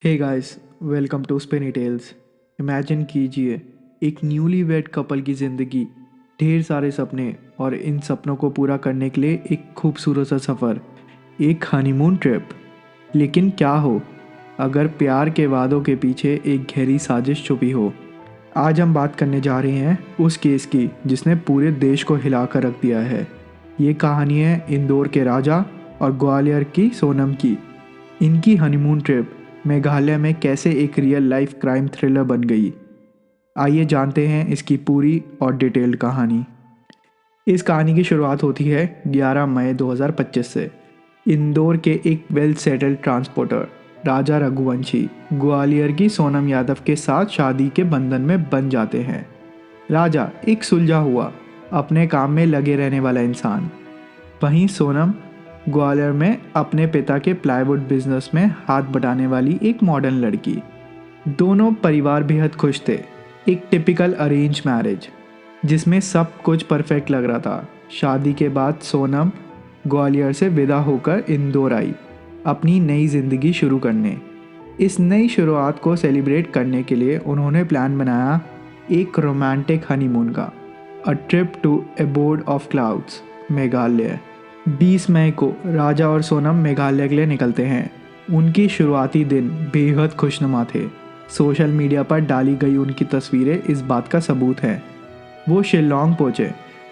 Hey guys, welcome to Spinny Tales. Imagine कीजिए एक newly wed couple की ज़िंदगी, ढेर सारे सपने और इन सपनों को पूरा करने के लिए एक खूबसूरत सा सफ़र, एक हनीमून ट्रिप। लेकिन क्या हो अगर प्यार के वादों के पीछे एक गहरी साजिश छुपी हो। आज हम बात करने जा रहे हैं उस केस की जिसने पूरे देश को हिला कर रख दिया है। ये कहानी है इंदौर के राजा और ग्वालियर की सोनम की। इनकी हनीमून ट्रिप मेघालय में कैसे एक रियल लाइफ क्राइम थ्रिलर बन गई। आइए जानते हैं इसकी पूरी और डिटेल्ड कहानी। इस कहानी की शुरुआत होती है 11 मई 2025 से। इंदौर के एक वेल सेटल्ड ट्रांसपोर्टर राजा रघुवंशी ग्वालियर की सोनम यादव के साथ शादी के बंधन में बन जाते हैं। राजा एक सुलझा हुआ, अपने काम में लगे रहने वाला इंसान। वहीं सोनम ग्वालियर में अपने पिता के प्लाईवुड बिजनेस में हाथ बटाने वाली एक मॉडर्न लड़की। दोनों परिवार बेहद खुश थे। एक टिपिकल अरेंज मैरिज जिसमें सब कुछ परफेक्ट लग रहा था। शादी के बाद सोनम ग्वालियर से विदा होकर इंदौर आई अपनी नई ज़िंदगी शुरू करने। इस नई शुरुआत को सेलिब्रेट करने के लिए उन्होंने प्लान बनाया एक रोमांटिक हनीमून का, a trip to abode of clouds, Meghalaya. 20 मई को राजा और सोनम मेघालय के लिए निकलते हैं। उनकी शुरुआती दिन बेहद खुशनुमा थे। सोशल मीडिया पर डाली गई उनकी तस्वीरें इस बात का सबूत है। वो शिलोंग पहुँचे,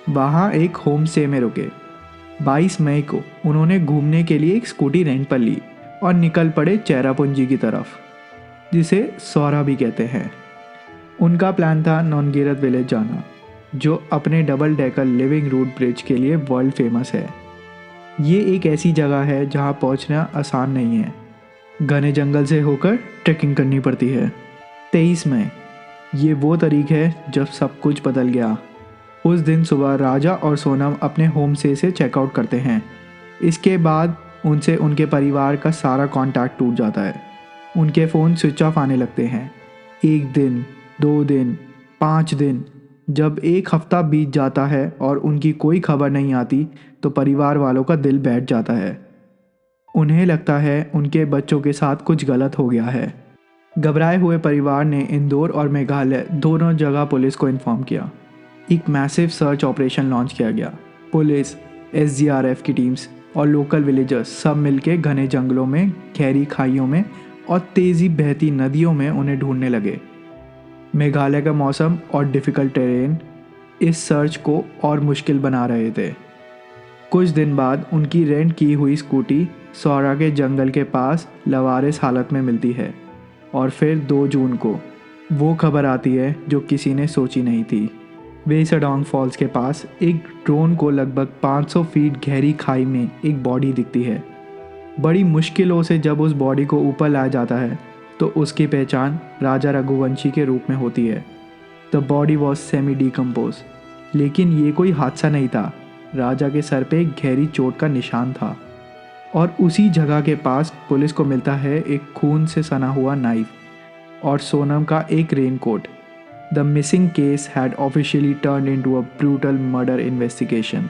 वहाँ एक होम स्टे में रुके। 22 मई को उन्होंने घूमने के लिए एक स्कूटी रेंट पर ली और निकल पड़े चेरापूंजी की तरफ, जिसे सौरा भी कहते हैं। उनका प्लान था नॉनगेरत विलेज जाना, जो अपने double decker living root bridge के लिए वर्ल्ड फेमस है। ये एक ऐसी जगह है जहाँ पहुँचना आसान नहीं है, घने जंगल से होकर ट्रैकिंग करनी पड़ती है। 23 मई, ये वो तारीख है जब सब कुछ बदल गया। उस दिन सुबह राजा और सोनम अपने होम स्टे से चेकआउट करते हैं। इसके बाद उनसे उनके परिवार का सारा कांटेक्ट टूट जाता है। उनके फ़ोन स्विच ऑफ आने लगते हैं। 1 दिन, 2 दिन, 5 दिन, जब एक हफ्ता बीत जाता है और उनकी कोई खबर नहीं आती तो परिवार वालों का दिल बैठ जाता है। उन्हें लगता है उनके बच्चों के साथ कुछ गलत हो गया है। घबराए हुए परिवार ने इंदौर और मेघालय दोनों जगह पुलिस को इन्फॉर्म किया। एक मैसिव सर्च ऑपरेशन लॉन्च किया गया। पुलिस, एसडीआरएफ की टीम्स और लोकल विलेजर्स सब मिलकर घने जंगलों में, गहरी खाइयों में और तेज़ी बहती नदियों में उन्हें ढूंढने लगे। मेघालय का मौसम और डिफ़िकल्ट टेरेन इस सर्च को और मुश्किल बना रहे थे। कुछ दिन बाद उनकी रेंट की हुई स्कूटी सौरा के जंगल के पास लवारिस हालत में मिलती है और फिर 2 जून को वो खबर आती है जो किसी ने सोची नहीं थी। वेसडांग फॉल्स के पास एक ड्रोन को लगभग 500 फीट गहरी खाई में एक बॉडी दिखती है। बड़ी मुश्किलों से जब उस बॉडी को ऊपर लाया जाता है तो उसकी पहचान राजा रघुवंशी के रूप में होती है। The body was semi decompose, लेकिन ये कोई हादसा नहीं था। राजा के सर पे एक गहरी चोट का निशान था और उसी जगह के पास पुलिस को मिलता है एक खून से सना हुआ नाइफ और सोनम का एक raincoat. The missing case had officially turned into a brutal murder investigation.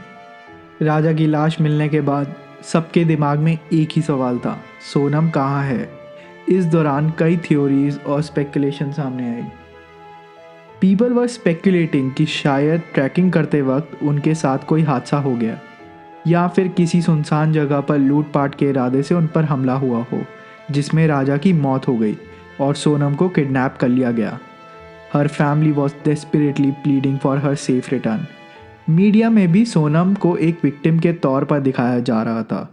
Raja की लाश मिलने के बाद सबके दिमाग में एक ही सवाल था, सोनम कहाँ है। इस दौरान कई थ्योरीज और स्पेकुलेशन सामने आई। पीपल वर स्पेकुलेटिंग कि शायद ट्रैकिंग करते वक्त उनके साथ कोई हादसा हो गया या फिर किसी सुनसान जगह पर लूटपाट के इरादे से उन पर हमला हुआ हो, जिसमें राजा की मौत हो गई और सोनम को किडनैप कर लिया गया। Her family was desperately pleading for her safe return. Media में भी सोनम को एक विक्टिम के तौर पर दिखाया जा रहा था,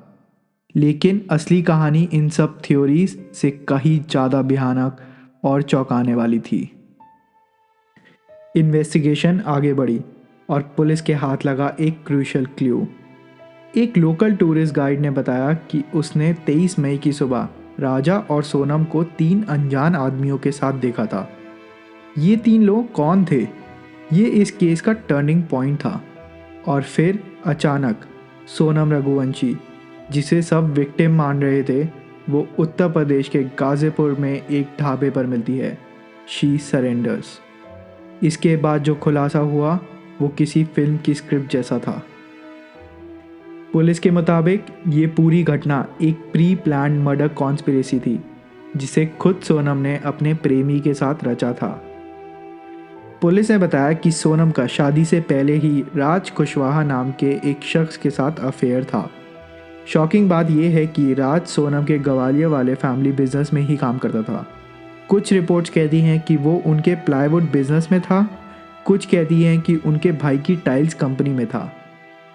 लेकिन असली कहानी इन सब थ्योरीज से कहीं ज़्यादा भयानक और चौंकाने वाली थी। इन्वेस्टिगेशन आगे बढ़ी और पुलिस के हाथ लगा एक क्रूशियल क्लू। एक लोकल टूरिस्ट गाइड ने बताया कि उसने 23 मई की सुबह राजा और सोनम को 3 अनजान आदमियों के साथ देखा था। ये 3 लोग कौन थे? ये इस केस का टर्निंग पॉइंट था। और फिर अचानक सोनम रघुवंशी, जिसे सब विक्टिम मान रहे थे, वो उत्तर प्रदेश के गाज़ीपुर में एक ढाबे पर मिलती है। She surrenders. इसके बाद जो खुलासा हुआ वो किसी फिल्म की स्क्रिप्ट जैसा था। पुलिस के मुताबिक ये पूरी घटना एक प्री प्लान्ड मर्डर कॉन्स्पिरेसी थी, जिसे खुद सोनम ने अपने प्रेमी के साथ रचा था। पुलिस ने बताया कि सोनम का शादी से पहले ही राज कुशवाहा नाम के एक शख्स के साथ अफेयर था। शॉकिंग बात यह है कि राज सोनम के ग्वालियर वाले फैमिली बिजनेस में ही काम करता था। कुछ रिपोर्ट्स कहती हैं कि वो उनके प्लाईवुड बिजनेस में था, कुछ कहती हैं कि उनके भाई की टाइल्स कंपनी में था।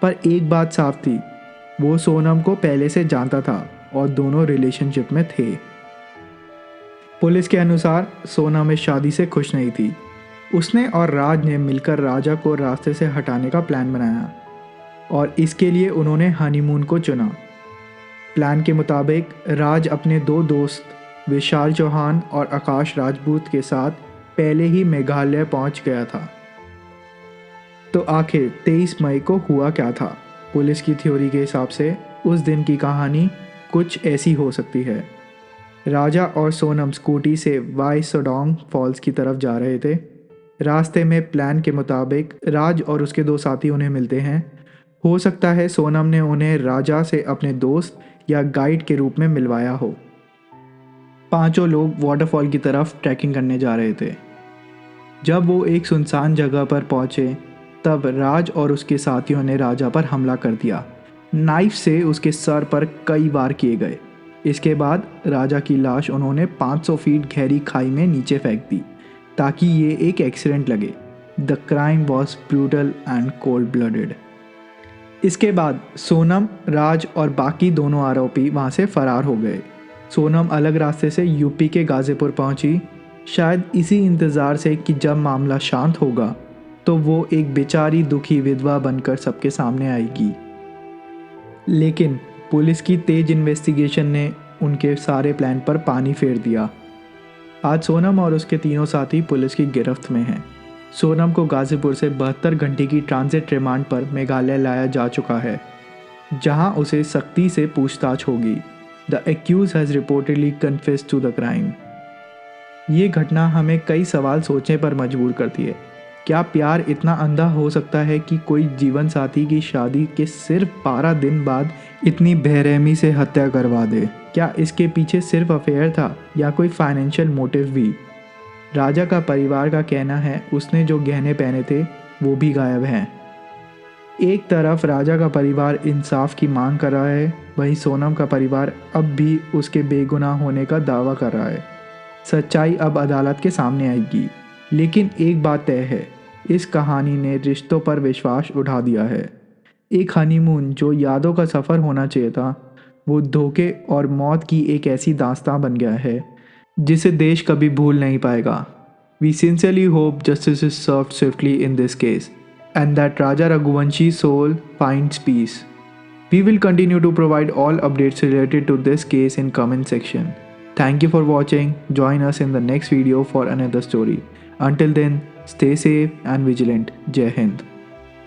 पर एक बात साफ थी, वो सोनम को पहले से जानता था और दोनों रिलेशनशिप में थे। पुलिस के अनुसार सोनम इस शादी से खुश नहीं थी। उसने और राज ने मिलकर राजा को रास्ते से हटाने का प्लान बनाया और इसके लिए उन्होंने हनीमून को चुना। प्लान के मुताबिक राज अपने दो दोस्त विशाल चौहान और आकाश राजपूत के साथ पहले ही मेघालय पहुंच गया था। तो आखिर 23 मई को हुआ क्या था? पुलिस की थ्योरी के हिसाब से उस दिन की कहानी कुछ ऐसी हो सकती है। राजा और सोनम स्कूटी से वाई सोडोंग फॉल्स की तरफ जा रहे थे। रास्ते में प्लान के मुताबिक राज और उसके दो साथी उन्हें मिलते हैं। हो सकता है सोनम ने उन्हें राजा से अपने दोस्त या गाइड के रूप में मिलवाया हो। पांचों लोग वाटरफॉल की तरफ ट्रैकिंग करने जा रहे थे। जब वो एक सुनसान जगह पर पहुंचे तब राज और उसके साथियों ने राजा पर हमला कर दिया। नाइफ से उसके सर पर कई वार किए गए। इसके बाद राजा की लाश उन्होंने 500 फीट गहरी खाई में नीचे फेंक दी ताकि ये एक एक्सीडेंट लगे। The crime was brutal and cold blooded. इसके बाद सोनम, राज और बाकी दोनों आरोपी वहाँ से फरार हो गए। सोनम अलग रास्ते से यूपी के गाज़ीपुर पहुंची, शायद इसी इंतज़ार से कि जब मामला शांत होगा तो वो एक बेचारी दुखी विधवा बनकर सबके सामने आएगी। लेकिन पुलिस की तेज इन्वेस्टिगेशन ने उनके सारे प्लान पर पानी फेर दिया। आज सोनम और उसके तीनों साथी पुलिस की गिरफ्त में हैं। सोनम को गाज़ीपुर से 72 घंटे की ट्रांजिट रिमांड पर मेघालय लाया जा चुका है, जहां उसे सख्ती से पूछताछ होगी। The accused has reportedly confessed to the crime. ये घटना हमें कई सवाल सोचने पर मजबूर करती है। क्या प्यार इतना अंधा हो सकता है कि कोई जीवन साथी की शादी के सिर्फ 12 दिन बाद इतनी बेरहमी से हत्या करवा दे? क्या इसके पीछे सिर्फ अफेयर था या कोई फाइनेंशियल मोटिव भी? राजा का परिवार का कहना है उसने जो गहने पहने थे वो भी गायब हैं। एक तरफ राजा का परिवार इंसाफ की मांग कर रहा है, वहीं सोनम का परिवार अब भी उसके बेगुनाह होने का दावा कर रहा है। सच्चाई अब अदालत के सामने आएगी, लेकिन एक बात तय है, इस कहानी ने रिश्तों पर विश्वास उठा दिया है। एक हनीमून जो यादों का सफ़र होना चाहिए था, वो धोखे और मौत की एक ऐसी दास्तां बन गया है जिसे देश कभी भूल नहीं पाएगा। We sincerely hope justice is served swiftly in this case and that Raja Raghuvanshi soul finds peace. We will continue to provide all updates related to this case in comment section. Thank you for watching. Join us in the next video for another story. Until then, stay safe and vigilant. Jai Hind.